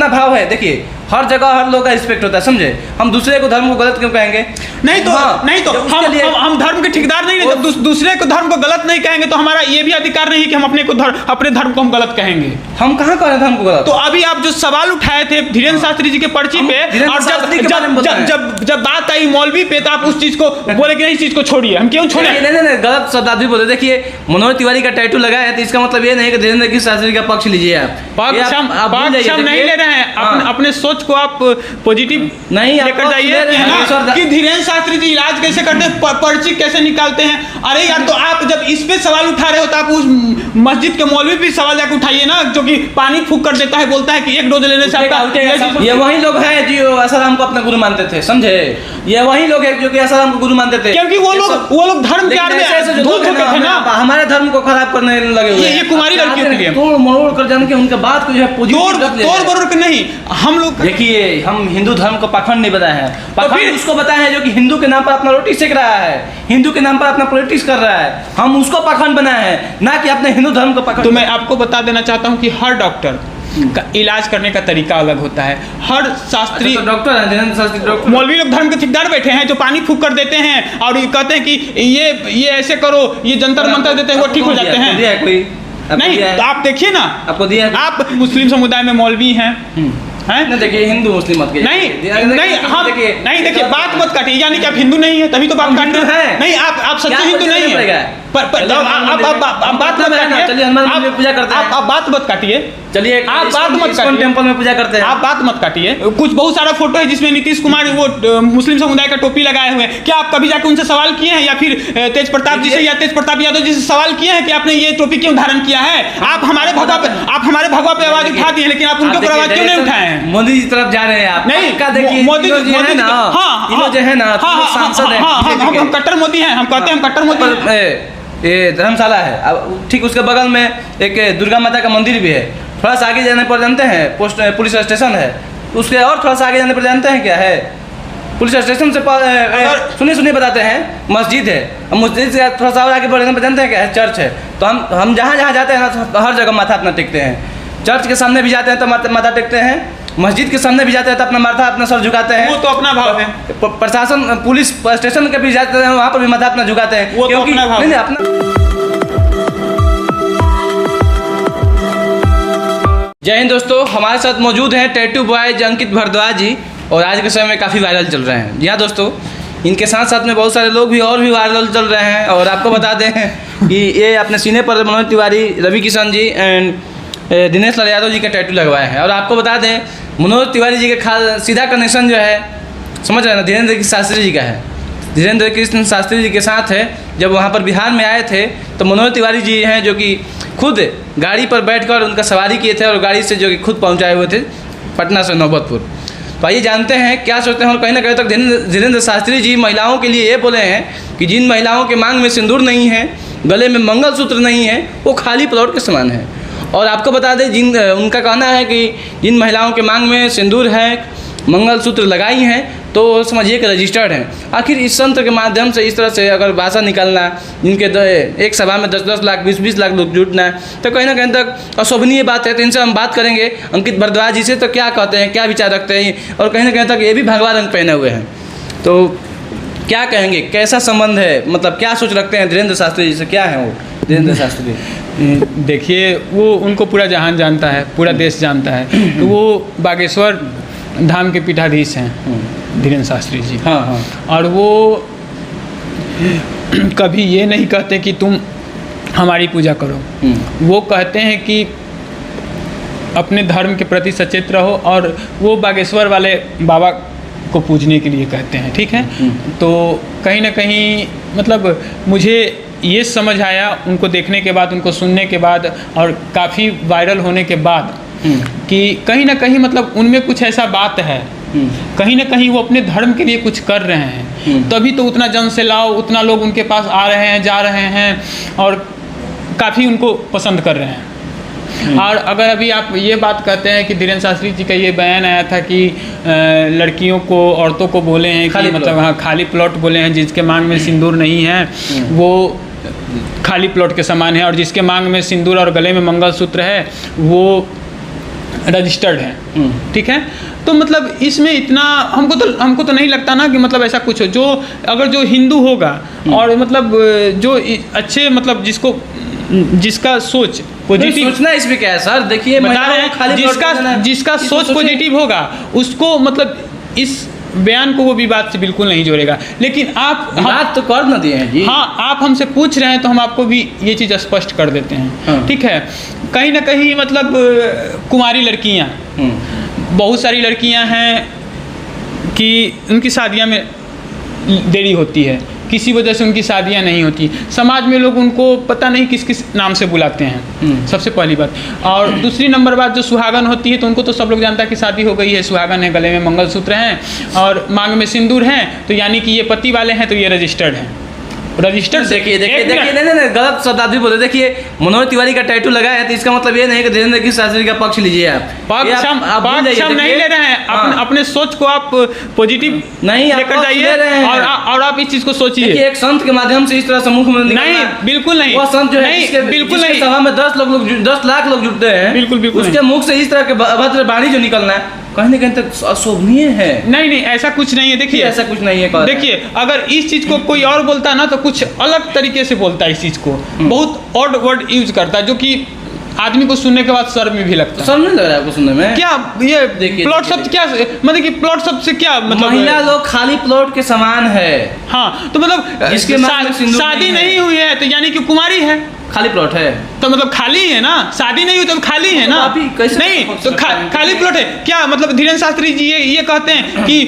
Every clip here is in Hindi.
अपना भाव है। देखिए हर जगह हर लोग का रिस्पेक्ट होता है, समझे। हम दूसरे को धर्म को गलत क्यों कहेंगे? नहीं तो हम धर्म के ठेकेदार नहीं, जब दूसरे को धर्म को गलत नहीं कहेंगे तो हमारा ये भी अधिकार नहीं कि हम अपने धर्म को हम गलत कहेंगे। हम कहाँ कह रहे हैं धर्म को गलत? तो अभी आप जो सवाल उठाए थे धीरेन्द्र शास्त्री जी के पर्ची पे, और जब बात आई मौलवी पे, तो आप उस चीज को बोले कि नहीं, इस चीज को छोड़िए। हम क्यों छोड़े? नहीं, गलत शब्द आदमी बोले। देखिए मनोज तिवारी का टैटू लगा है तो इसका मतलब ये नहीं कि धीरेन्द्र शास्त्री का पक्ष लीजिए आप। पक्ष हम नहीं ले रहे हैं, अपने सोच को आप पॉजिटिव नहीं लेकर जाइए कि धीरेन्द्र शास्त्री जी इलाज कैसे करते हैं, पर्ची कैसे निकालते हैं। अरे यार, तो आप जब इस पे सवाल उठा रहे हो तो आप उस मस्जिद के मौलवी पे सवाल जाकर उठाइए ना, जो कि पानी फूंक कर देता है, बोलता है कि एक डोज लेने से आपका। ये वही लोग हैं जो आसाराम को अपना गुरु मानते थे, समझे। ये वही लोग हैं जो कि आसाराम को गुरु मानते थे, क्योंकि वो लोग धर्म प्यार में धूल चुके थे ना, हमारे धर्म को खराब करने लगे हुए। ये कुमारी लड़कियों के लिए तोड़ मरोड़ कर जान के उनके बात को जो है तोड़ मरोड़ के नहीं। हम लोग देखिए हम हिंदू धर्म को पाखंड नहीं बताए हैं, पाखंड उसको बताए हैं जो कि हिंदू के नाम पर अपना रोटी सेक रहा है, हिंदू के नाम पर अपना पॉलिटिक्स कर रहा है। हम उसको पाखंड बनाए हैं, ना कि अपने हिंदू धर्म को पाखंड। तो मैं आपको बता देना चाहता हूँ कि हर डॉक्टर का इलाज करने का तरीका अलग होता है। हर शास्त्री डॉक्टर है, धीरेन्द्र शास्त्री डॉक्टर। मौलवी लोग धर्म के ठेकेदार बैठे हैं जो पानी फूंक कर देते हैं और ये कहते हैं कि ये ऐसे करो, ये जंतर मंतर देते हैं, वो ठीक हो जाते हैं। कोई नहीं, तो आप देखिए ना, आपको दिया, आप मुस्लिम समुदाय में मौलवी हैं, हैं? देखिए हिंदू मुस्लिम मत नहीं देखिए बात मत काटिए, यानी कि आप हिंदू नहीं है तभी तो बात काट रहे हैं। नहीं, आप सच्चे हिंदू नहीं है, आप बात मत काटिए। चलिए हनुमान पूजा करते हैं, आप बात मत काटिए। चलिए आप बात मत काटिए, टेंपल में पूजा करते हैं, आप बात मत काटिए। कुछ बहुत सारा फोटो है जिसमें नीतीश कुमार वो मुस्लिम समुदाय का टोपी लगाए हुए हैं। क्या आप कभी जाकर उनसे सवाल किए हैं, या फिर तेज प्रताप जी से या तेज प्रताप यादव जी से सवाल किए हैं कि आपने ये टोपी क्यों धारण किया है? आप हमारे भगवा पे आवाज उठा दिए, लेकिन आप उनके ऊपर आवाज क्यों नहीं उठाए हैं? मोदी जी तरफ जा रहे हैं आप। नहीं, देखिए मोदी जी है ना, जो है ना सांसद है, हम कट्टर मोदी हैं, हम कहते हैं हम कट्टर मोदी। ये धर्मशाला है, अब ठीक उसके बगल में एक दुर्गा माता का मंदिर भी है। थोड़ा सा आगे जाने पर जानते हैं पुलिस स्टेशन है, उसके और थोड़ा सा आगे जाने पर जानते हैं क्या है? पुलिस स्टेशन से सुनिए बताते हैं, मस्जिद है। मस्जिद से थोड़ा सा और आगे बढ़ने पर जानते हैं क्या है? चर्च है। तो हम जहाँ जाते हैं ना, हर जगह माथा अपना टेकते हैं। चर्च के सामने भी जाते हैं तो माथा टेकते हैं, मस्जिद के सामने भी जाते हैं तो अपना माथा अपना सर झुकाते हैं। वो तो अपना भाव है। प्रशासन पुलिस स्टेशन के भी जाते हैं, वहाँ पर भी माथा अपना झुकाते हैं, वो क्योंकि तो अपना अपना। जय हिंद दोस्तों, हमारे साथ मौजूद हैं टैटू बॉय अंकित भारद्वाज जी, और आज के समय में काफ़ी वायरल चल रहे हैं। या दोस्तों, इनके साथ साथ में बहुत सारे लोग भी और भी वायरल चल रहे हैं। और आपको बता दें कि ये अपने सीने पर मनोज तिवारी, रवि किशन जी एंड दिनेश लाल यादव जी का टैटू लगवाए हैं। और आपको बता दें मनोज तिवारी जी के सीधा कनेक्शन जो है, समझ रहे हैं ना, धीरेन्द्र शास्त्री जी का है। धीरेन्द्र कृष्ण शास्त्री जी के साथ है। जब वहाँ पर बिहार में आए थे तो मनोज तिवारी जी हैं जो कि खुद गाड़ी पर बैठकर उनका सवारी किए थे, और गाड़ी से जो कि खुद पहुँचाए हुए थे पटना से नौबतपुर। तो आइए जानते हैं क्या सोचते हैं। और कहीं ना कहीं तक धीरेन्द्र शास्त्री जी महिलाओं के लिए ये बोले हैं कि जिन महिलाओं के मांग में सिंदूर नहीं है, गले में मंगलसूत्र नहीं है, वो खाली प्लॉट के समान है। और आपको बता दें उनका कहना है कि जिन महिलाओं के मांग में सिंदूर है, मंगलसूत्र लगाई हैं, तो समझिए कि रजिस्टर्ड हैं। आखिर इस तंत्र के माध्यम से इस तरह से अगर भाषा निकालना, जिनके एक सभा में 10-10 लाख 20-20 लाख लोग जुटना है, तो कहीं ना कहीं तक अशोभनीय बात है। तो इनसे हम बात करेंगे अंकित भारद्वाज जी से, तो क्या कहते हैं, क्या विचार रखते हैं। और कहीं ना कहीं तक ये भी भगवा रंग पहने हुए हैं, तो क्या कहेंगे, कैसा संबंध है, मतलब क्या सोच रखते हैं धीरेन्द्र शास्त्री जी से? क्या है वो धीरेन्द्र शास्त्री? देखिए, वो उनको पूरा जहान जानता है, पूरा देश जानता है। तो वो बागेश्वर धाम के पीठाधीश हैं धीरेन्द्र शास्त्री जी। हाँ। और वो कभी ये नहीं कहते कि तुम हमारी पूजा करो। वो कहते हैं कि अपने धर्म के प्रति सचेत रहो, और वो बागेश्वर वाले बाबा को पूजने के लिए कहते हैं, ठीक है। तो कहीं ना कहीं मतलब मुझे ये समझ आया उनको देखने के बाद, उनको सुनने के बाद, और काफ़ी वायरल होने के बाद, कि कहीं ना कहीं मतलब उनमें कुछ ऐसा बात है, कहीं ना कहीं वो अपने धर्म के लिए कुछ कर रहे हैं। तभी तो उतना जन से लाओ, उतना लोग उनके पास आ रहे हैं, जा रहे हैं, और काफ़ी उनको पसंद कर रहे हैं। और अगर अभी आप ये बात कहते हैं कि धीरेन्द्र शास्त्री जी का ये बयान आया था कि लड़कियों को, औरतों को बोले हैं कि मतलब हाँ खाली प्लॉट बोले हैं, जिसके मांग में सिंदूर नहीं है वो खाली प्लॉट के समान है, और जिसके मांग में सिंदूर और गले में मंगलसूत्र है वो रजिस्टर्ड हैं, ठीक है। तो मतलब इसमें इतना हमको तो नहीं लगता ना कि मतलब ऐसा कुछ हो। जो अगर जो हिंदू होगा और मतलब जो अच्छे मतलब जिसका सोच पॉजिटिव, सोचना इसमें क्या है सर, देखिए बता रहे हैं, जिसका सोच पॉजिटिव होगा उसको मतलब इस बयान को वो विवाद से बिल्कुल नहीं जोड़ेगा। लेकिन आप बात तो कर न दिए हैं जी। हाँ, आप हमसे पूछ रहे हैं तो हम आपको भी ये चीज़ स्पष्ट कर देते हैं, ठीक है। कहीं ना कहीं मतलब कुंवारी लड़कियाँ, बहुत सारी लड़कियां हैं कि उनकी शादियां में देरी होती है, किसी वजह से उनकी शादियां नहीं होती। समाज में लोग उनको पता नहीं किस किस नाम से बुलाते हैं, सबसे पहली बात। और दूसरी नंबर बात, जो सुहागन होती है तो उनको तो सब लोग जानता है कि शादी हो गई है, सुहागन है, गले में मंगलसूत्र हैं और मांग में सिंदूर हैं, तो यानी कि ये पति वाले हैं, तो ये रजिस्टर्ड हैं। रजिस्टर्ड देखिए नहीं गलत शब्दार्थी बोले। देखिए मनोज तिवारी का टैटू लगा है तो इसका मतलब ये नहीं कि धीरेन्द्र की शास्त्री का पक्ष लीजिए आप। पक्ष हम नहीं ले रहे हैं, अपने सोच को आप पॉजिटिव नहीं लेकर जाइए और आप इस चीज को सोचिए। एक संत के माध्यम से इस तरह सम्मुख में नहीं, बिल्कुल नहीं। वो संत जो है बिल्कुल नहीं, सभा में 10 लाख लोग जुटते हैं, बिल्कुल उसके मुख से इस तरह के अभद्र वाणी जो निकलना है कहीं न कहीं तक अशोभनीय है। नहीं, ऐसा कुछ नहीं है। देखिए ऐसा कुछ नहीं है। देखिए अगर इस चीज को कोई और बोलता है ना तो कुछ अलग तरीके से बोलता है, इस चीज को बहुत ऑड वर्ड यूज करता है, जो कि आदमी को सुनने के बाद शर्म में भी लगता है। शर्म नहीं लग रहा है आपको सुनने में? क्या ये प्लॉट शब्द क्या मतलब कि प्लॉट शब्द से क्या मतलब? महिला लोग खाली प्लॉट के समान है। हाँ, तो मतलब इसके शादी नहीं हुई है तो यानी कि कुमारी है, खाली प्लॉट है, तो मतलब खाली है ना। शादी नहीं हुई तो खाली है ना। नहीं तो खाली प्लॉट है क्या मतलब? धीरेन्द्र शास्त्री जी ये कहते हैं कि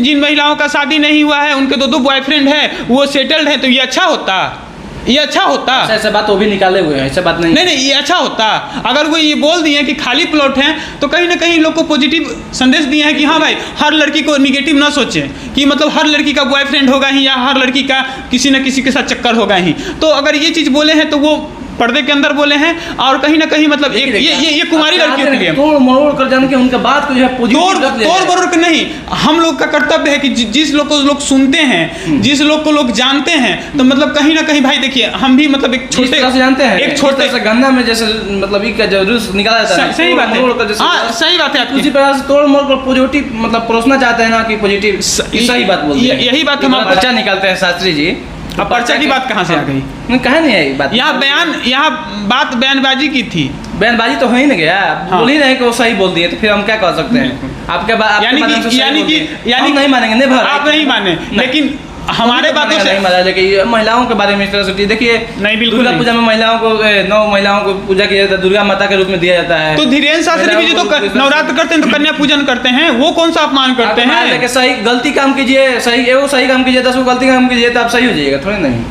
जिन महिलाओं का शादी नहीं हुआ है उनके दो बॉयफ्रेंड है, वो सेटल्ड है, तो ये अच्छा होता, ये अच्छा होता। ऐसा बात वो भी निकाले हुए हैं, ऐसा बात नहीं, ये अच्छा होता। अगर वो ये बोल दिए कि खाली प्लॉट है तो कहीं ना कहीं लोग को पॉजिटिव संदेश दिए हैं कि हाँ भाई, हर लड़की को निगेटिव ना सोचें कि मतलब हर लड़की का बॉयफ्रेंड होगा ही या हर लड़की का किसी न किसी के साथ चक्कर होगा ही। तो अगर ये चीज़ बोले हैं तो वो पर्दे के अंदर बोले हैं और कहीं ना कहीं मतलब ये कुमारी लड़कियों के लिए तोड़ मरोड़ कर जाने के उनके बात को जो है तोड़ मरोड़ कर नहीं। हम लोग का कर्तव्य है कि जिस लोग को लोग सुनते हैं, जिस लोग को लोग जानते हैं, तो मतलब कहीं ना कहीं भाई देखिए हम भी मतलब एक छोटे से जानते हैं, एक छोटे से गन्ना में जैसे मतलब एक जरूर निकाला जाता है। सही बात है, हाँ सही बात है। उसी प्रकार से तोड़ मरोड़ कर पॉजिटिव मतलब परोसना चाहते हैं ना कि पॉजिटिव, सही बात बोलते हैं। यही बात हम पर्चा निकालते हैं शास्त्री जी। अब पर्चा की बात कहाँ से आ गई? कहाँ नहीं आई बात? यहाँ बात बयानबाजी की थी। बयानबाजी तो हो ही नहीं गया, बोल ही नहीं कि वो सही बोल दिए, तो फिर हम क्या कर सकते हैं? आपके यानी नहीं मानेंगे, नहीं आप नहीं माने, लेकिन हमारे बातों से नहीं माना। लेकिन महिलाओं के बारे में इस तरह से देखिए, नहीं बिल्कुल दुर्गा पूजा में महिलाओं को 9 महिलाओं को पूजा किया जाता है, दुर्गा माता के रूप में दिया जाता है। तो धीरेन्द्र शास्त्री जी तो नवरात्र करते हैं तो कन्या पूजन करते हैं, वो कौन सा अपमान करते हैं? लेकिन सही गलती काम कीजिए, सही काम कीजिए, 10 गलती काम कीजिए तो आप सही हो जाइएगा, थोड़ी नहीं।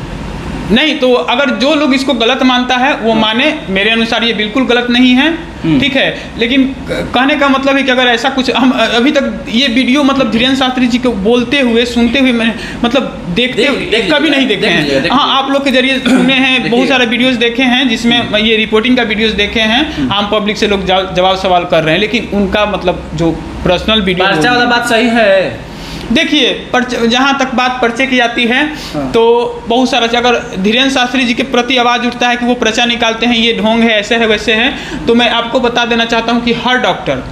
तो अगर जो लोग इसको गलत मानता है वो माने, मेरे अनुसार ये बिल्कुल गलत नहीं है, ठीक है। लेकिन कहने का मतलब है कि अगर ऐसा कुछ हम अभी तक ये वीडियो मतलब धीरेन्द्र शास्त्री जी को बोलते हुए सुनते हुए मैंने मतलब देखते कभी नहीं देखे हैं। हाँ, आप लोग के जरिए सुने हैं, बहुत सारे वीडियोस देखे हैं जिसमें ये रिपोर्टिंग का वीडियोस देखे हैं, आम पब्लिक से लोग जवाब सवाल कर रहे हैं, लेकिन उनका मतलब जो पर्सनल वीडियो वाला बात सही है। देखिए जहाँ तक बात पर्चे की जाती है तो बहुत सारा, अगर धीरेन्द्र शास्त्री जी के प्रति आवाज़ उठता है कि वो पर्चा निकालते हैं, ये ढोंग है, ऐसे है वैसे है, तो मैं आपको बता देना चाहता हूँ कि हर डॉक्टर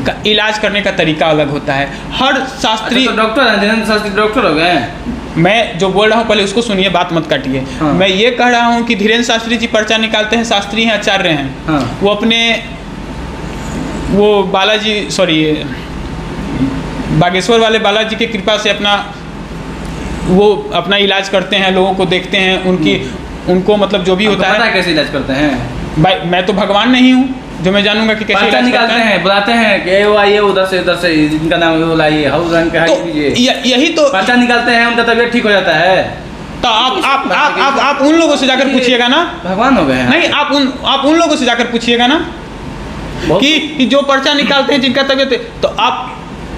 का इलाज करने का तरीका अलग होता है। हर शास्त्री डॉक्टर है, धीरेन्द्र शास्त्री डॉक्टर हो गए। मैं जो बोल रहा हूँ पहले उसको सुनिए, बात मत काटिए। मैं ये कह रहा हूँ कि धीरेन्द्र शास्त्री जी पर्चा निकालते हैं, शास्त्री हैं, आचार्य हैं, वो अपने बागेश्वर वाले बालाजी की कृपा से अपना इलाज करते हैं, लोगों को देखते हैं, उनको मतलब जो भी होता है। कैसे इलाज करते हैं भाई? मैं तो भगवान नहीं हूँ जो मैं जानूंगा कि कैसे इलाज निकालते हैं। बुलाते हैं कि वो आइए उधर से जिनका नाम है वो लाइए, हाउस रंग के यही तो पर्चा निकालते हैं, उनका तबीयत ठीक हो जाता है। तो आप उन लोगों से जाकर पूछिएगा ना। भगवान हो गए नहीं, आप उन लोगों से जाकर पूछिएगा ना कि जो पर्चा निकालते हैं जिनका तबीयत, तो आप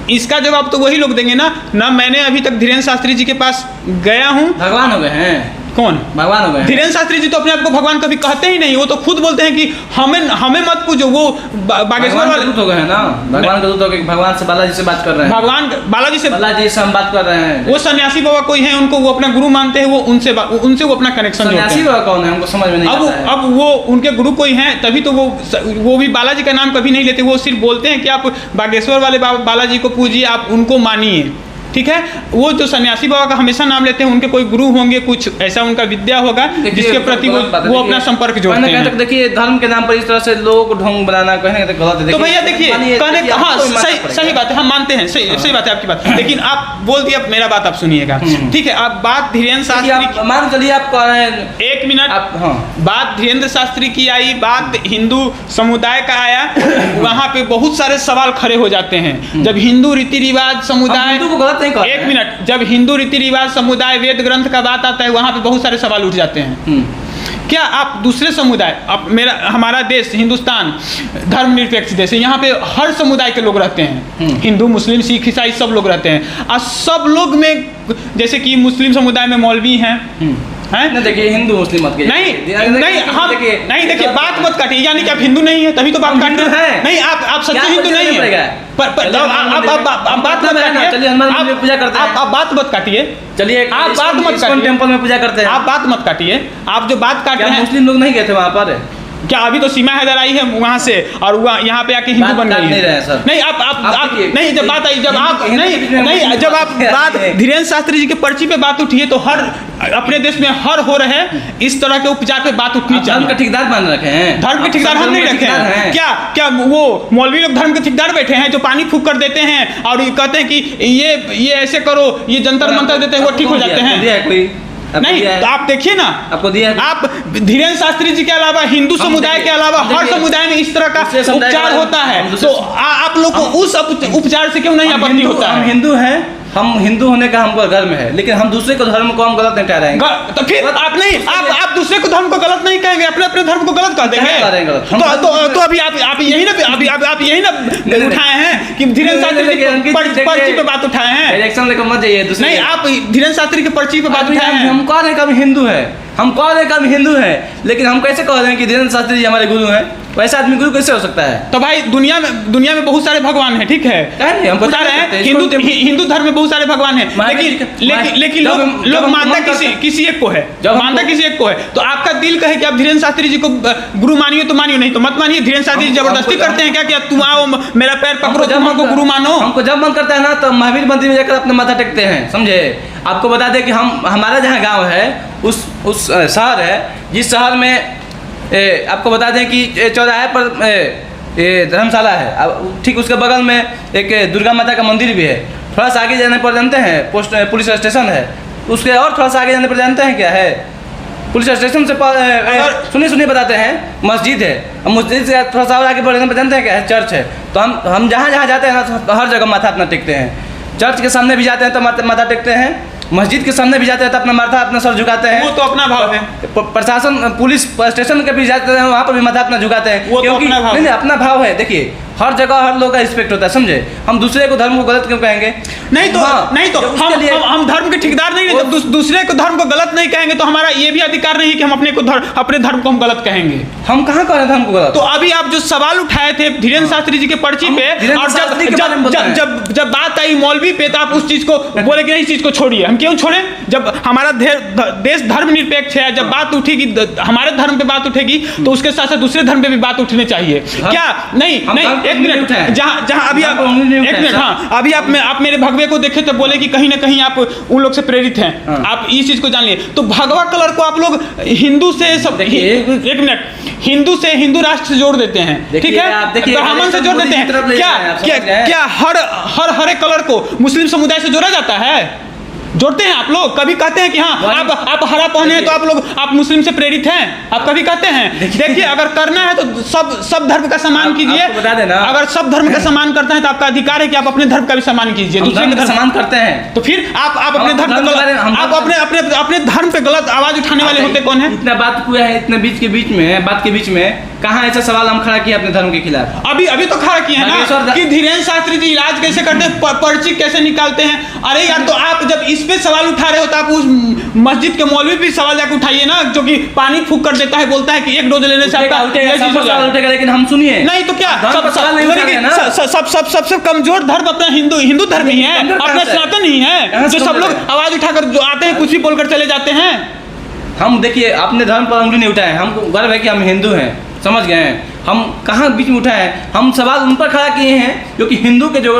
इसका जवाब तो वही लोग देंगे ना। मैंने अभी तक धीरेन्द्र शास्त्री जी के पास गया हूँ। भगवान हो गए हैं कौन भगवान हो गए हैं। धीरेन्द्र शास्त्री जी तो अपने आप को भगवान कभी कहते ही नहीं, वो तो खुद बोलते हैं कि हमें मत पूजो। वो बागेश्वर भगवान वाले के दूत हो गए हैं ना, भगवान का दूत हो गए, भगवान से बालाजी से बात कर रहे हैं, भगवान बालाजी से हम बात कर रहे हैं। वो सन्यासी बाबा कोई है, उनको वो अपना गुरु मानते हैं, वो उनसे वो अपना कनेक्शन जोड़ते सन्यासी हैं। बाबा कौन है हमको समझ में नहीं आता है। अब वो उनके गुरु कोई हैं, तभी तो वो भी बालाजी का नाम कभी नहीं लेते। वो सिर्फ बोलते हैं कि आप बागेश्वर वाले बालाजी को पूजिए, आप उनको मानिए, ठीक है। वो जो सन्यासी बाबा का हमेशा नाम लेते हैं, उनके कोई गुरु होंगे, कुछ ऐसा उनका विद्या होगा जिसके प्रति वो अपना संपर्क जोड़ते हैं। तक देखिए धर्म के नाम पर इस तरह से लोगों को ढोंग बनाना कहने का गलत है। तो भैया देखिए कहने का हाँ सही बात है, हम मानते हैं, सही बात है आपकी बात, लेकिन आप बोल दिया, मेरा बात आप सुनिएगा, ठीक है। आप बात धीरेन्द्र शास्त्री मान चलिए आप कह रहे हैं, एक मिनट, हाँ बात धीरेन्द्र शास्त्री की आई, बात हिंदू समुदाय का आया, वहाँ पे बहुत सारे सवाल खड़े हो जाते हैं। जब हिंदू रीति रिवाज समुदाय, हिंदू को गलत नहीं कह रहे हैं। एक मिनट, जब हिंदू रीति रिवाज समुदाय वेद ग्रंथ का बात आता है, वहाँ पे बहुत सारे सवाल उठ जाते हैं। क्या आप दूसरे समुदाय, अब हमारा देश हिंदुस्तान धर्मनिरपेक्ष देश है, यहाँ पे हर समुदाय के लोग रहते हैं, हिंदू मुस्लिम सिख ईसाई सब लोग रहते हैं, और सब लोग में जैसे कि मुस्लिम समुदाय में मौलवी हैं, नहीं देखिए हिंदू मुस्लिम मत नहीं देखिए बात मत काटिए, यानी कि आप हिंदू नहीं है तभी तो बात काटते हैं। नहीं, आप सच्चे हिंदू नहीं है, आप बात मत काटिए, आप बात मत काटिए, चलिए आप बात मत काटिए, टेंपल में पूजा करते हैं, आप बात मत काटिए, आप जो बात काट रहे हैं। मुस्लिम लोग नहीं गए थे वहाँ पर? क्या अभी तो सीमा हैदर आई है वहाँ से और यहाँ पे आके हिंदू बन गई है? नहीं, आप नहीं, जब बात आई, जब आप नहीं जब आप बात धीरेन्द्र शास्त्री जी के पर्ची पे बात उठी है, तो हर अपने देश में हर हो रहे इस तरह के उपचार पे बात उठनी चाहिए। धर्म के ठेकेदार मान रखे हैं, धर्म के ठेकेदार हम नहीं रखे हैं। क्या वो मौलवी लोग धर्म के ठेकेदार बैठे हैं जो पानी फूंक कर देते हैं और कहते हैं कि ये ऐसे करो, ये जंतर मंतर देते हैं, वो ठीक हो जाते हैं? नहीं, तो आप देखिए ना, आपको दिया, आप धीरेन्द्र शास्त्री जी के अलावा हिंदू समुदाय के अलावा हर समुदाय में इस तरह का उपचार होता है, तो आप लोग को उस उपचार से क्यों नहीं आपत्ति होता है? हम हिंदू हैं, हम हिंदू होने का हमको गर्व है, लेकिन हम दूसरे को धर्म को हम गलत नहीं ठहराएंगे। तो फिर आप नहीं, आप दूसरे को धर्म को गलत नहीं कहेंगे, अपने धर्म को गलत कह देंगे। तो अभी आप यही ना उठाए हैं कि धीरेन्द्र शास्त्री की पर्ची पे बात उठाए हैं। इलेक्शन लेकर मत जाइए दूसरे। नहीं, आप धीरेन्द्र शास्त्री की पर्ची पे बात उठाए हैं। हम कह रहे हैं कि हम हिंदू है, हम कह रहे हैं कि हम हिंदू है, लेकिन हम कैसे कह रहे हैं कि धीरेन्द्र शास्त्री जी हमारे गुरु हैं? वैसे आदमी गुरु कैसे हो सकता है? तो भाई दुनिया में बहुत सारे भगवान हैं, ठीक है, हम बता रहे हैं हिंदू धर्म में बहुत सारे भगवान हैं, लेकिन लोग मानता किसी एक को है, मानता किसी एक को है। तो आपका दिल कहे कि आप धीरेन्द्र शास्त्री जी को गुरु मानिए तो मानिए, नहीं तो मत मानिए। धीरेन्द्र शास्त्री जी जबरदस्ती करते हैं क्या तुम आओ मेरा पैर पकड़ो, तुम हमको गुरु मानो? हमको जब मन करता है ना तो महावीर मंदिर में जाकर अपना माथा टेकते हैं, समझे? आपको बता दें कि हमारा जहाँ गाँव है उस शहर है, जिस शहर में आपको बता दें कि चौराहे पर धर्मशाला है, अब ठीक उसके बगल में एक दुर्गा माता का मंदिर भी है। थोड़ा सा आगे जाने पर जानते हैं पुलिस स्टेशन है, उसके और थोड़ा सा आगे जाने पर जानते हैं क्या है? पुलिस स्टेशन से सुनिए बताते हैं, मस्जिद है, मस्जिद से थोड़ा सा और आगे बढ़ने पर जानते हैं क्या है? चर्च है। तो हम जहाँ जाते हैं ना तो हर जगह माथा अपना टेकते हैं। चर्च के सामने भी जाते हैं तो माथा टेकते हैं, मस्जिद के सामने भी जाते हैं तो अपना माथा अपना सर झुकाते हैं। वो तो अपना भाव है। प्रशासन पुलिस स्टेशन के भी जाते हैं, वहाँ पर भी माथा अपना झुकाते हैं, क्योंकि नहीं अपना भाव है। देखिए हर जगह हर लोग का रिस्पेक्ट होता है, समझे? हम दूसरे को धर्म को गलत क्यों कहेंगे? नहीं तो हम धर्म के ठेकेदार नहीं, जब दूसरे को धर्म को गलत नहीं कहेंगे तो हमारा ये भी अधिकार नहीं कि हम अपने धर्म को हम गलत कहेंगे। हम कहाँ कह रहे हैं धर्म को गलत? तो अभी आप जो सवाल उठाए थे धीरेन्द्र शास्त्री जी के पर्ची पे, और जब बात आई मौलवी पे, तो आप उस चीज को बोले कि नहीं, इस चीज को छोड़िए। हम क्यों छोड़े? जब हमारा देश धर्मनिरपेक्ष है, जब बात उठेगी हमारे धर्म पे बात उठेगी तो उसके साथ साथ दूसरे धर्म पे भी बात उठनी चाहिए। क्या नहीं, एक मिनट, जहाँ अभी आप एक मिनट, हाँ अभी आप मेरे भगवे को देखे तो बोले कि कहीं ना कहीं आप उन लोग से प्रेरित हैं, आप इस चीज को जान लिए। तो भगवा कलर को आप लोग हिंदू से एक मिनट, हिंदू से हिंदू राष्ट्र से जोड़ देते हैं, ठीक है, ब्राह्मण से जोड़ देते हैं। क्या हर कलर को मुस्लिम समुदाय से जोड़ा जाता है? जोड़ते हैं आप लोग? कभी कहते हैं कि हाँ आप हरा पहने हैं तो आप मुस्लिम से प्रेरित हैं? आप कभी कहते हैं? देखिए अगर करना है तो सब धर्म का सम्मान कीजिए। बता देना, अगर सब धर्म का सम्मान करते हैं तो आपका अधिकार है कि आप अपने धर्म का भी सम्मान कीजिए। दूसरे का सम्मान करते हैं तो फिर आप अपने धर्म आप अपने धर्म पे गलत आवाज उठाने वाले होते कौन है? इतना बात हुआ है, इतने बात के बीच में कहाँ ऐसा सवाल हम खड़ा किए अपने धर्म के खिलाफ? अभी तो खड़ा किए हैं बागेश्वर ना कि धीरेन्द्र शास्त्री जी इलाज कैसे करते हैं, पर्ची कैसे निकालते हैं। अरे यार, तो आप जब इस पे सवाल उठा रहे हो तो आप उस मस्जिद के मौलवी भी सवाल जाकर उठाइए ना, जो कि पानी फूक कर देता है, बोलता है कि 1 डोज लेने से आपका ये चीज हो जाएगा। लेकिन हम सुनिए, नहीं तो क्या, सब सबसे कमजोर धर्म अपना हिंदू धर्म ही है, अपना सनातन ही है, जो सब लोग आवाज उठाकर जो आते हैं कुछ भी बोलकर चले जाते हैं। हम देखिए अपने धर्म पर उंगली नहीं उठाए, हमको गर्व है कि हम हिंदू हैं, समझ गए हैं। हम कहाँ बीच में उठाए हैं, हम सवाल उन पर खड़ा किए हैं जो कि हिंदू के जो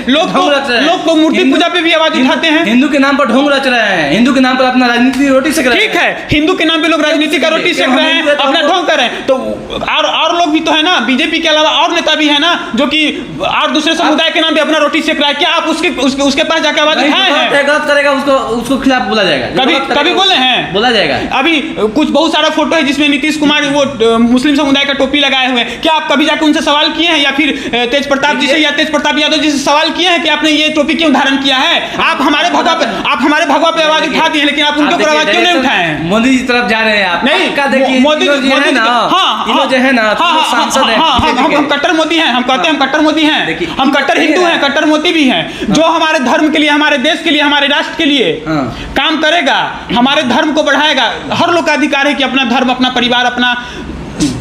लोग को मूर्ति पूजा पे भी आवाज उठाते हैं, हिंदू के नाम पर ढोंग रच रहे हैं, हिंदू के नाम पर अपना राजनीति की रोटी सेक रहे हैं। ठीक है, हिंदू के नाम पे लोग राजनीति का रोटी सेक रहे हैं, अपना ढोंग कर रहे हैं, तो और लोग भी तो है ना, बीजेपी के अलावा और नेता भी है ना जो कि और दूसरे समुदाय के नाम पे अपना रोटी सेक रहा है। क्या आप उसके पास जाकर आवाज उठाए हैं? गलत करेगा उसको खिलाफ बोला जाएगा, कभी बोले हैं, बोला जाएगा। अभी कुछ बहुत सारा फोटो है जिसमें नीतीश कुमार वो मुस्लिम समुदाय का टोपी लगाए हुए हैं। क्या आप कभी जाकर उनसे सवाल किए हैं, या फिर तेज प्रताप जी से या तेज प्रताप यादव जी से सवाल किए हैं कि आपने ये टोपी क्यों धारण किया है? आप हमारे भगवा पे आवाज उठा दिए, लेकिन आप उनके ऊपर आवाज क्यों नहीं उठाए हैं? मोदी जी तरफ जा रहे हैं आप? नहीं, देखिए मोदी जो है ना, हाँ जो है ना सांसद है, हम कट्टर मोदी हैं, हम कहते हैं हम कट्टर मोदी हैं, हम कट्टर हिंदू हैं, कट्टर मोदी भी हैं। जो हमारे धर्म के लिए, हमारे देश के लिए, हमारे राष्ट्र के लिए काम करेगा, हमारे धर्म को बढ़ाएगा। हर लोग का अधिकार है कि अपना धर्म, अपना परिवार, अपना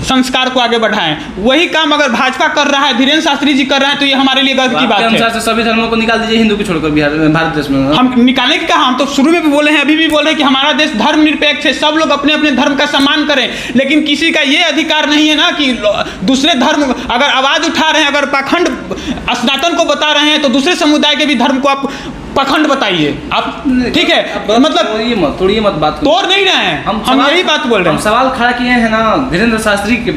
संस्कार को आगे बढ़ाएं। वही काम अगर भाजपा कर रहा है, धीरेन्द्र शास्त्री जी कर रहे हैं, तो ये हमारे लिए गर्व की बात है। से सभी धर्मों को निकाल दीजिए, हिंदू को छोड़कर भारत देश में। हम निकालने की कहा, हम तो शुरू में भी बोले हैं, अभी भी बोल रहे हैं कि हमारा देश धर्मनिरपेक्ष है, सब लोग अपने अपने धर्म का सम्मान करें। लेकिन किसी का ये अधिकार नहीं है ना कि दूसरे धर्म अगर आवाज उठा रहे हैं, अगर पाखंड सनातन को बता रहे हैं, तो दूसरे समुदाय के भी धर्म को आप पखंड बताइए आप। ठीक है, मतलब थोड़ी मत बात तोड़ नहीं रहे हैं, हम यही बात बोल रहे हैं। हम सवाल खड़ा किए हैं ना धीरेन्द्र शास्त्री के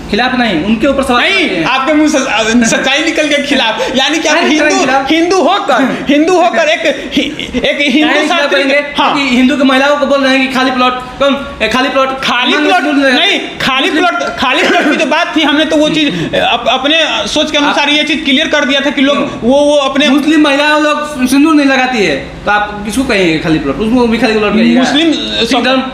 खिलाफ नहीं, उनके ऊपर सवाल नहीं, आपके मुंह से सच्चाई निकल के खिलाफ, यानी कि आप हिंदू होकर एक हिंदू शास्त्री, हाँ, हिंदू के महिलाओं को बोल रहे हैं कि खाली प्लॉट नहीं, खाली प्लॉट की जो बात थी, हमने तो वो चीज अपने सोच के अनुसार ये चीज क्लियर कर दिया था कि लोग वो अपने मुस्लिम महिलाओं लोग सिंदूर नहीं लगाती है, तो आप किसको कहेंगे खाली प्लॉट? उसको भी खाली प्लॉट कहिएगा। मुस्लिम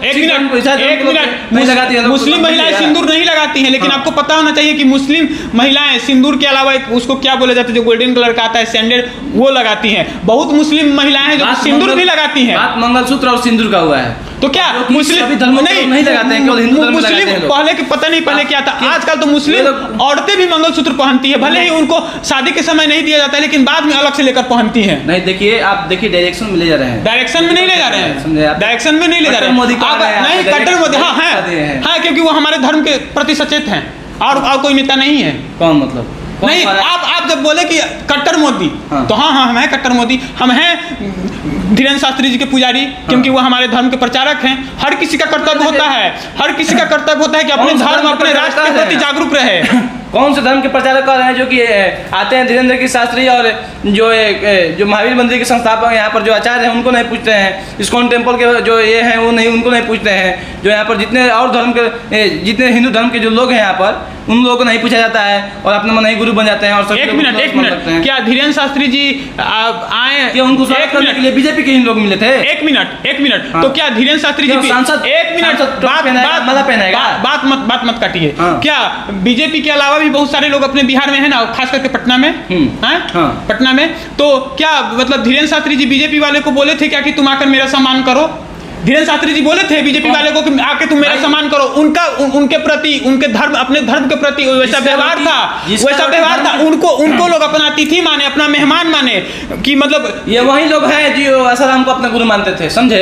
एक मिनट नहीं लगाती है, मुस्लिम महिलाएं सिंदूर नहीं लगाती हैं, लेकिन आपको पता होना चाहिए कि मुस्लिम महिलाएं सिंदूर के अलावा उसको क्या बोला जाता है, जो गोल्डन कलर का आता है सैंडल, वो लगाती हैं। बहुत मुस्लिम महिलाएं हैं जो सिंदूर नहीं लगाती हैं। बात मंगलसूत्र और सिंदूर का हुआ है, तो क्या मुस्लिम नहीं लगाते हैं, केवल हिंदू धर्म में लगाते हैं। पहले की पता नहीं पहले क्या था, आजकल तो मुस्लिम औरतें भी मंगलसूत्र पहनती है, भले ही उनको शादी के समय नहीं दिया जाता है, लेकिन बाद में अलग से लेकर पहनती है। नहीं, देखिए आप देखिए डायरेक्शन में ले जा रहे हैं, डायरेक्शन में नहीं ले जा रहे हैं, डायरेक्शन में नहीं ले जा रहे हैं। मोदी नहीं, कट्टर मोदी, हाँ, क्योंकि वो हमारे धर्म के प्रति सचेत हैं, और कोई नेता नहीं है। कौन मतलब नहीं, आप जब बोले कि कट्टर मोदी, तो हाँ हम हैं कट्टर मोदी, हम हैं धीरेन्द्र शास्त्री जी के पुजारी, क्योंकि वो हमारे धर्म के प्रचारक हैं। हर किसी का कर्तव्य होता है, हर किसी का कर्तव्य होता है कि अपने धर्म, अपने राष्ट्र के प्रति जागरूक रहे। कौन से धर्म के प्रचारक कर रहे हैं जो कि आते हैं धीरेन्द्र की शास्त्री और जो महावीर मंदिर के संस्थापक यहाँ पर जो आचार्य हैं उनको नहीं पूछते हैं, इस्कॉन टेम्पल के जो ये हैं वो नहीं, उनको नहीं पूछते हैं, जो यहाँ पर जितने और धर्म के जितने हिंदू धर्म के जो लोग हैं यहाँ पर उन लोगों को नहीं पूछा जाता है, और अपने मन ही गुरु बन जाते हैं। और एक मिनट, क्या धीरेन्द्र शास्त्री जी आए कि उनको करने के लिए बीजेपी के ही लोग मिले थे? एक मिनट, तो क्या धीरेन्द्र शास्त्री जी सांसद, एक मिनट, बात मत काटिए। क्या बीजेपी के अलावा भी बहुत सारे लोग अपने बिहार में है ना, खास करके पटना में, पटना में, तो क्या मतलब धीरेन्द्र शास्त्री जी बीजेपी वाले को बोले थे क्या कि तुम आकर मेरा सम्मान करो? धीरेन्द्र शास्त्री जी बोले थे बीजेपी वाले को कि आके तुम मेरा सम्मान करो। उनके प्रति, उनके धर्म, अपने धर्म के प्रति वैसा व्यवहार था, उनको लोग अपना अतिथि माने, अपना मेहमान माने, कि मतलब ये वही लोग हैं जो आसाराम को अपना गुरु मानते थे, समझे?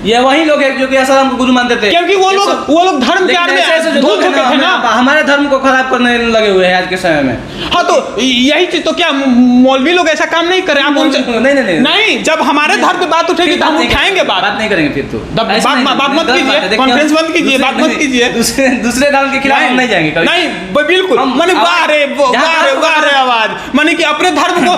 ये वही लोग हैं जो कि आसाराम को गुरु मानते थे, क्योंकि वो लोग धर्म प्यार में धूत होते थे ना, हमारे धर्म को खराब करने लगे हुए हैं आज के समय में। हाँ, तो यही चीज, तो क्या मौलवी लोग ऐसा काम नहीं कर रहे? आप उनसे नहीं, जब हमारे धर्म पे बात उठेगी तो हम उठाएंगे, बात नहीं करेंगे फिर तो बात मत कीजिए, कॉन्फ्रेंस बंद कीजिए, बात मत कीजिए। दूसरे धर्म के खिलाफ हम नहीं जाएंगे नहीं, बिल्कुल। माने वाह रे आवाज, माने कि अपने धर्म को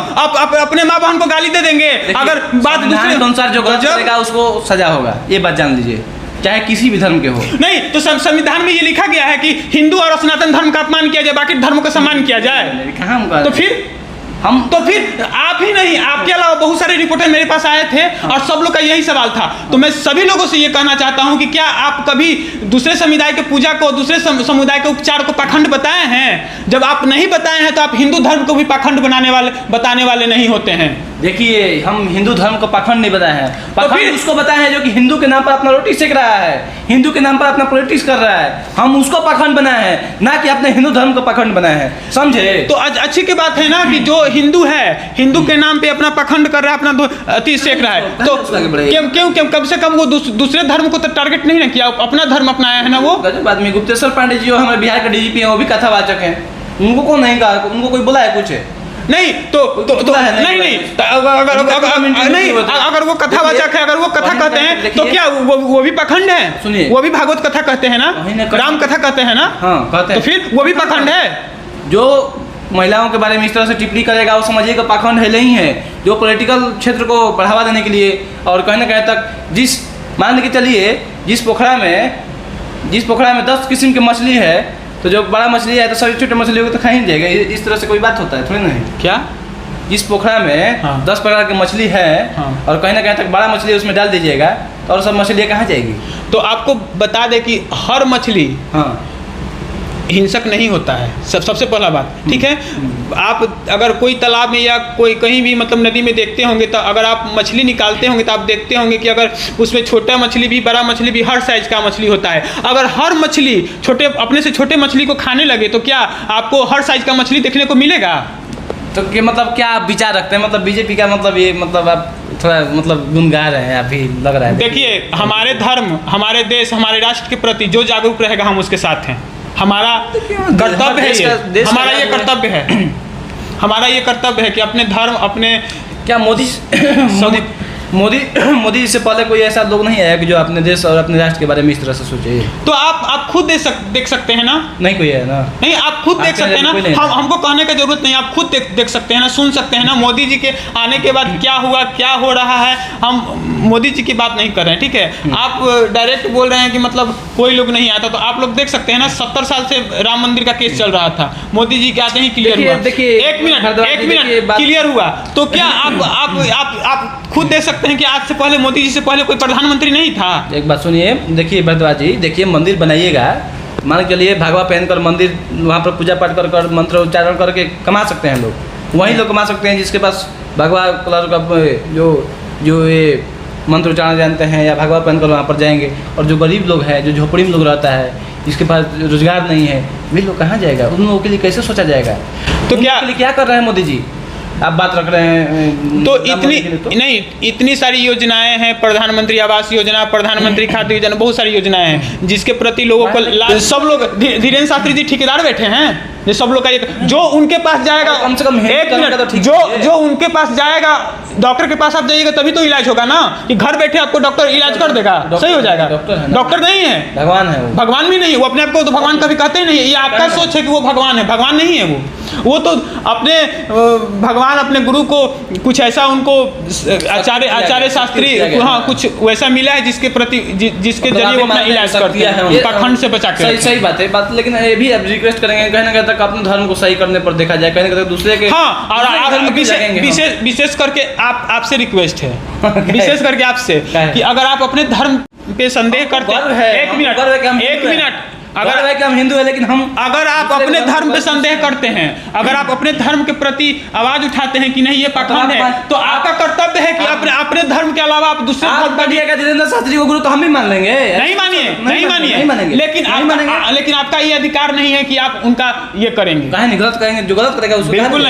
अपने माँ बहन को गाली दे देंगे, अगर बात दूसरे अनुसार जो गलत करेगा उसको सजा होगा, ये बात जान लीजिए, चाहे किसी भी धर्म के हो। नहीं तो संविधान में ये लिखा गया है कि हिंदू और सनातन धर्म का अपमान किया जाए, बाकी धर्म का सम्मान किया जाए। कहाँ, तो फिर हम तो फिर आप ही नहीं, आपके अलावा बहुत सारे रिपोर्टर मेरे पास आए थे और सब लोग का यही सवाल था। तो मैं सभी लोगों से ये कहना चाहता हूं कि क्या आप कभी दूसरे समुदाय के पूजा को, दूसरे समुदाय के उपचार को पाखंड बताए हैं? जब आप नहीं बताए हैं तो आप हिंदू धर्म को भी पाखंड बताने वाले नहीं होते हैं। देखिए, हम हिंदू धर्म को पाखंड नहीं बताए हैं। तो पाखंड फिर उसको बताए हैं जो कि हिंदू के नाम पर अपना रोटी सेक रहा है, हिंदू के नाम पर अपना पॉलिटिक्स कर रहा है। हम उसको पाखंड बनाए हैं, ना कि अपने हिंदू धर्म को पाखंड बनाए हैं, समझे? तो अच्छी की बात है ना कि जो हिंदू है, हिंदू के नाम पे अपना पाखंड कर रहा है, अपना अति सेक रहा है। तो क्यों कम से कम वो दूसरे धर्म को तो टारगेट नहीं ना किया, अपना धर्म अपनाया है ना। वो गजब आदमी गुप्तेश्वर पांडे जी हमारे बिहार के डीजीपी हैं, वो भी कथावाचक हैं। उनको कौन नहीं कहा, उनको कोई बोला है कुछ? नहीं तो नहीं अगर वो कथावाचक है, अगर वो कथा कहते हैं तो क्या वो भी पाखंड है? सुनिए, वो भी भागवत कथा कहते हैं ना, राम कथा कहते हैं ना। हाँ कहते हैं। तो फिर वो भी पाखंड है। जो महिलाओं के बारे में इस तरह से टिप्पणी करेगा वो समझिएगा पाखंड है नहीं है। जो पॉलिटिकल क्षेत्र को बढ़ावा देने के लिए और कहीं ना कहीं तक मान के चलिए जिस पोखरा में 10 किस्म की मछली है, तो जो बड़ा मछली है तो सभी छोटे मछली को तो खा ही नहीं जाएगा। इस तरह से कोई बात होता है थोड़ी नहीं। क्या जिस पोखरा में 10 प्रकार की मछली है और कहीं ना कहीं तक बड़ा मछली उसमें डाल दीजिएगा तो और सब मछलियाँ कहाँ जाएगी? तो आपको बता दें कि हर मछली हिंसक नहीं होता है। सबसे पहला बात, ठीक है। आप अगर कोई तालाब में या कोई कहीं भी मतलब नदी में देखते होंगे तो अगर आप मछली निकालते होंगे तो आप देखते होंगे कि अगर उसमें छोटा मछली भी, बड़ा मछली भी, हर साइज का मछली होता है। अगर हर मछली अपने से छोटे मछली को खाने लगे तो क्या आपको हर साइज का मछली देखने को मिलेगा? तो कि मतलब क्या आप विचार रखते हैं? मतलब बीजेपी का मतलब ये मतलब आप थोड़ा मतलब गुनगा रहे हैं, अभी लग रहा है। देखिए, हमारे धर्म, हमारे देश, हमारे राष्ट्र के प्रति जो जागरूक रहेगा हम उसके साथ हैं। हमारा कर्तव्य है ये, हमारा ये कर्तव्य है, हमारा ये कर्तव्य है कि अपने धर्म, अपने क्या मोदी जी से पहले कोई ऐसा लोग नहीं आया कि जो अपने देश और अपने राष्ट्र के बारे में इस तरह से सोचे? तो आप खुद देख सकते हैं ना। नहीं कोई है ना? नहीं, आप खुद देख सकते हैं ना। हमको कहने की जरूरत नहीं, आप खुद देख सकते हैं ना, सुन सकते हैं ना। मोदी जी के आने के बाद क्या हुआ, क्या हो रहा है, हम मोदी जी की बात नहीं कर रहे हैं, ठीक है। आप डायरेक्ट बोल रहे हैं कि मतलब कोई लोग नहीं आता, तो आप लोग देख सकते हैं ना 70 साल से राम मंदिर का केस चल रहा था, मोदी जी के आते ही क्लियर हुआ। देखिए, एक मिनट क्लियर हुआ। तो क्या आप खुद देख सकते हैं कि आज से पहले, मोदी जी से पहले कोई प्रधानमंत्री नहीं था। एक बात सुनिए, देखिए भरद्वाज जी, देखिए मंदिर बनाइएगा, मान के चलिए भगवा पहनकर मंदिर वहाँ पर पूजा पाठ कर मंत्र उच्चारण करके कमा सकते हैं लोग। वही लोग कमा सकते हैं जिसके पास भगवा कलर का जो ये मंत्र उच्चारण जानते हैं या भगवा पहनकर वहाँ पर जाएंगे। और जो गरीब लोग हैं, जो झोपड़ी में लोग रहता है, जिसके पास रोजगार नहीं है, वे लोग कहाँ जाएगा? उन लोगों के लिए कैसे सोचा जाएगा? तो क्या कर रहे हैं मोदी जी? आप बात रख रहे हैं तो इतनी सारी योजनाएं हैं, प्रधानमंत्री आवास योजना, प्रधानमंत्री खाद्य योजना, बहुत सारी योजनाएं हैं जिसके प्रति लोगों को सब लोग। धीरेन्द्र शास्त्री जी ठेकेदार बैठे हैं, ये सब लोग का जो उनके पास जाएगा, कम से कम एक मिनट, जो उनके पास जाएगा, डॉक्टर के पास आप जाइएगा तभी तो इलाज होगा ना, कि घर बैठे आपको डॉक्टर इलाज कर देगा, सही हो जाएगा। डॉक्टर नहीं है, भगवान है। भगवान भी नहीं है वो, अपने आप को तो भगवान कभी कहते ही नहीं है। ये आपका सोच है कि वो भगवान है, भगवान नहीं है वो तो अपने भगवान, अपने गुरु को कुछ ऐसा उनको आचार्य शास्त्री, हाँ, कुछ वैसा मिला है जिसके प्रति जिसके जरिए वो अपना इलाज करते हैं, पाखंड से बचा के। सही बात है बात, लेकिन ये भी अब रिक्वेस्ट करेंगे कहीं ना कहीं तक अपने धर्म को सही करने पर देखा जाए, कहीं ना कहीं दूसरे के। हाँ, और विशेष करके आपसे रिक्वेस्ट है, विशेष करके आपसे कि अगर आप अपने धर्म पे संदेह करते हैं, एक मिनट, अगर हम हिंदू है लेकिन अगर आप अपने धर्म पे संदेह करते हैं, अगर आप अपने धर्म के प्रति आवाज उठाते हैं कि नहीं ये पाखंड है, तो आपका कर्तव्य है कि अपने धर्म के अलावा आप दूसरे धर्म का धीरेन्द्र शास्त्री को गुरु तो हम भी मान लेंगे। नहीं मानिए, लेकिन आपका ये अधिकार नहीं है कि आप उनका ये करेंगे। गलत करेंगे, जो गलत करेगा उसको बिल्कुल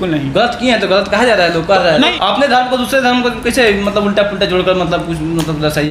नहीं। गलत किए हैं तो गलत कहा जा रहा है, लोग कर रहे हैं। अपने धर्म को दूसरे धर्म को कैसे मतलब उल्टा पुल्टा जोड़कर मतलब कुछ मतलब